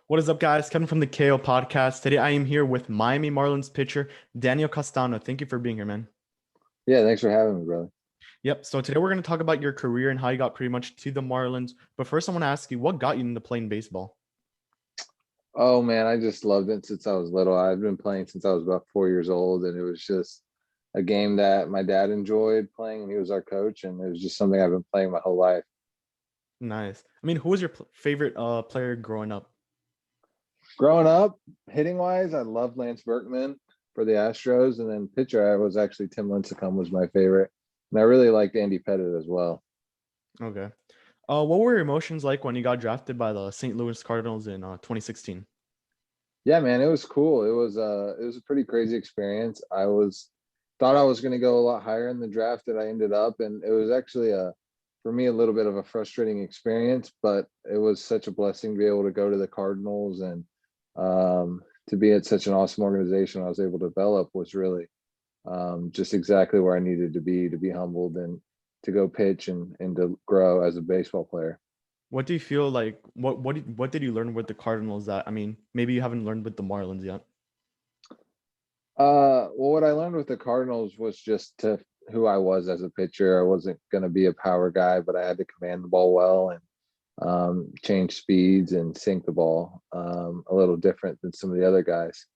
What is up, guys? Kevin from the KO podcast. Today I am here with Miami Marlins pitcher Daniel Castano. Thank you for being here, man. Yeah, thanks for having me, brother. Yep. So today we're going to talk about your career and how you got pretty much to the Marlins. But first, I want to ask you, what got you into playing baseball? Oh man, I just loved it since I was little. I've been playing since I was about 4 years old, and it was just a game that my dad enjoyed playing, and he was our coach, and it was just something I've been playing my whole life. Nice. I mean, who was your favorite player growing up? Growing up, hitting wise, I loved Lance Berkman for the Astros, and then pitcher, I was actually Tim Lincecum was my favorite, and I really liked Andy Pettit as well. Okay. What were your emotions like when you got drafted by the St. Louis Cardinals in 2016? Yeah, man, it was cool. It was a pretty crazy experience. Thought I was going to go a lot higher in the draft that I ended up, and it was actually for me a little bit of a frustrating experience, but it was such a blessing to be able to go to the Cardinals and to be at such an awesome organization I was able to develop was really just exactly where I needed to be humbled and to go pitch and to grow as a baseball player. What do you feel like? What did you learn with the Cardinals that maybe you haven't learned with the Marlins yet? Well, what I learned with the Cardinals was just to who I was as a pitcher. I wasn't going to be a power guy, but I had to command the ball well and change speeds and sink the ball a little different than some of the other guys.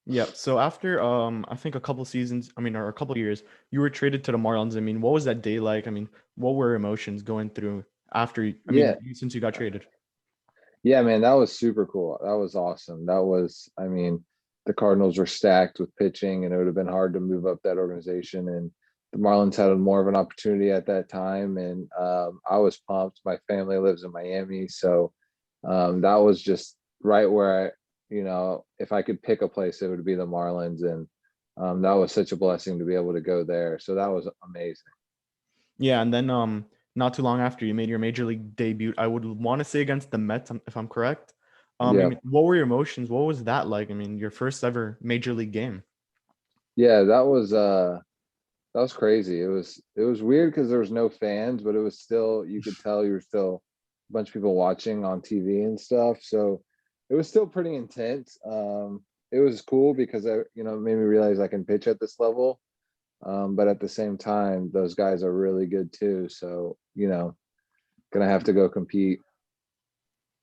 Yeah. So after I think a couple seasons, or a couple years, you were traded to the Marlins. What was that day like? What were emotions going through after Yeah, since you got traded? yeah, man, that was super cool. That was awesome. The Cardinals were stacked with pitching, and it would have been hard to move up that organization. And the Marlins had more of an opportunity at that time, and I was pumped. My family lives in Miami, so that was just right where if I could pick a place, it would be the Marlins, and that was such a blessing to be able to go there. So that was amazing. Yeah, and then not too long after you made your major league debut, I would want to say against the Mets, if I'm correct. Yeah, What were your emotions? What was that like? Your first ever major league game. yeah, that was crazy. It was weird because there was no fans, but it was still you could tell you were still a bunch of people watching on TV and stuff. So it was still pretty intense. It was cool because it made me realize I can pitch at this level. But at the same time, those guys are really good too. So, gonna have to go compete.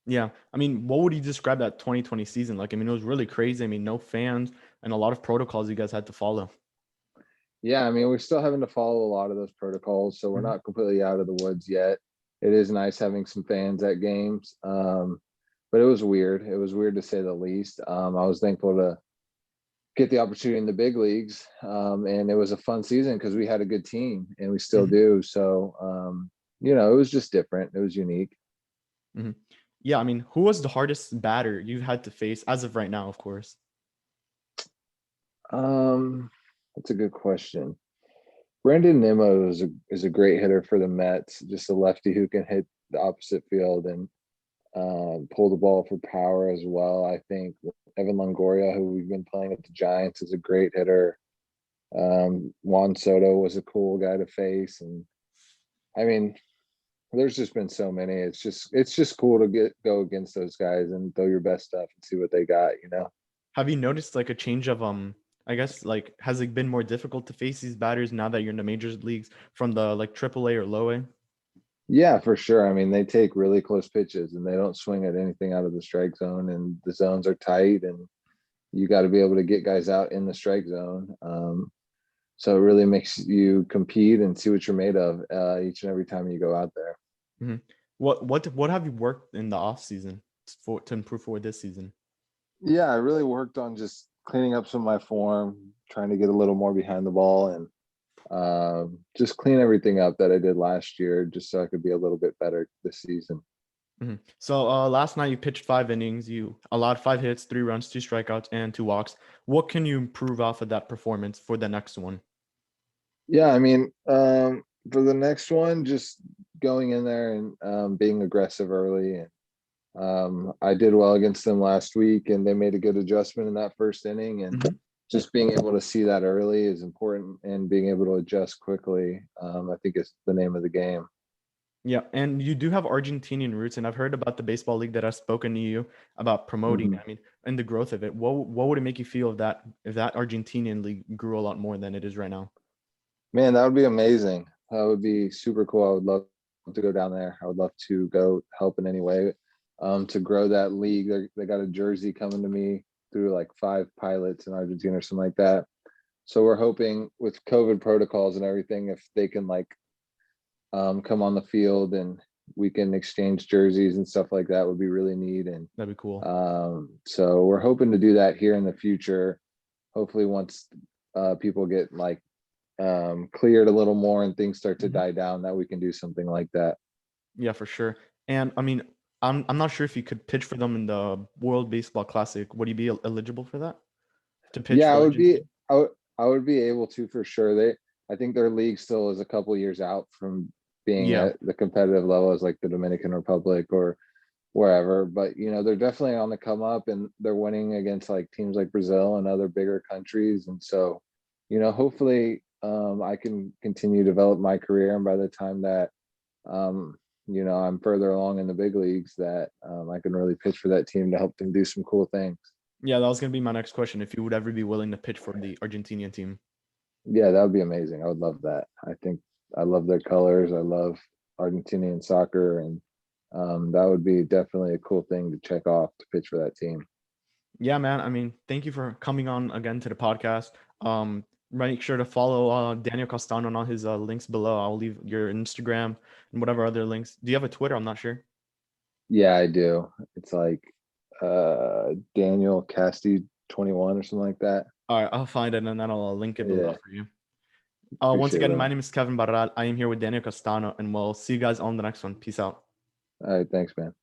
Yeah, what would you describe that 2020 season like? It was really crazy. No fans and a lot of protocols you guys had to follow. Yeah, we're still having to follow a lot of those protocols, so we're Mhm. not completely out of the woods yet. It is nice having some fans at games. But it was weird. It was weird to say the least. I was thankful to get the opportunity in the big leagues. And it was a fun season because we had a good team and we still Mhm. do. So, it was just different. It was unique. Mhm. Yeah, who was the hardest batter you had to face as of right now, of course? That's a good question. Brandon Nimmo is a great hitter for the Mets, just a lefty who can hit the opposite field and pull the ball for power as well. I think Evan Longoria, who we've been playing at the Giants, is a great hitter. Juan Soto was a cool guy to face, and I mean, there's just been so many. It's just cool to go against those guys and throw your best stuff and see what they got. Have you noticed like a change of I guess like has it been more difficult to face these batters now that you're in the major leagues from the like AAA or low A? Yeah, for sure. They take really close pitches and they don't swing at anything out of the strike zone, and the zones are tight, and you got to be able to get guys out in the strike zone. So it really makes you compete and see what you're made of each and every time you go out there. Mhm. What have you worked in the off season to improve for this season? Yeah, I really worked on just cleaning up some of my form, trying to get a little more behind the ball, and just clean everything up that I did last year, just so I could be a little bit better this season. Mhm. So last night you pitched 5 innings. You allowed 5 hits, 3 runs, 2 strikeouts, and 2 walks. What can you improve off of that performance for the next one? Yeah, for the next one, just going in there and being aggressive early. And I did well against them last week, and they made a good adjustment in that first inning. And Mhm. just being able to see that early is important, and being able to adjust quickly, I think is the name of the game. Yeah, and you do have Argentinian roots, and I've heard about the baseball league that I've spoken to you about promoting. Hmm. I mean, and the growth of it. What would it make you feel if that Argentinian league grew a lot more than it is right now? Man, that would be amazing. That would be super cool. I would love to go down there. I would love to go help in any way to grow that league. They got a jersey coming to me through like 5 pilots in Argentina or something like that. So we're hoping with COVID protocols and everything, if they can like come on the field and we can exchange jerseys and stuff like that would be really neat. And That'd be cool. so we're hoping to do that here in the future. Hopefully, once people get like cleared a little more and things start to Mhm. die down, that we can do something like that. Yeah, for sure. And I mean, I'm not sure if you could pitch for them in the World Baseball Classic. Would you be eligible for that to pitch Yeah, for I would be. Argentina? I would be able to for sure. I think their league still is a couple years out from being Yeah, at the competitive level as like the Dominican Republic or wherever. But they're definitely on the come up, and they're winning against like teams like Brazil and other bigger countries. And so, hopefully, I can continue to develop my career, and by the time that I'm further along in the big leagues, that I can really pitch for that team to help them do some cool things. yeah, that was gonna be my next question. If you would ever be willing to pitch for the Argentinian team. Yeah, that would be amazing. I would love that. I think I love their colors. I love Argentinian soccer, and that would be definitely a cool thing to check off to pitch for that team. Yeah, man. I mean, thank you for coming on again to the podcast. Make sure to follow Daniel Castano on all his links below. I'll leave your Instagram and whatever other links. Do you have a Twitter? I'm not sure. Yeah, I do. It's like Daniel Casti 21 or something like that. All right, I'll find it and then I'll link it below Yeah, for you. Once appreciate again, it. my name is Kevin Barral. I am here with Daniel Castano, and we'll see you guys on the next one. Peace out. All right, thanks, man.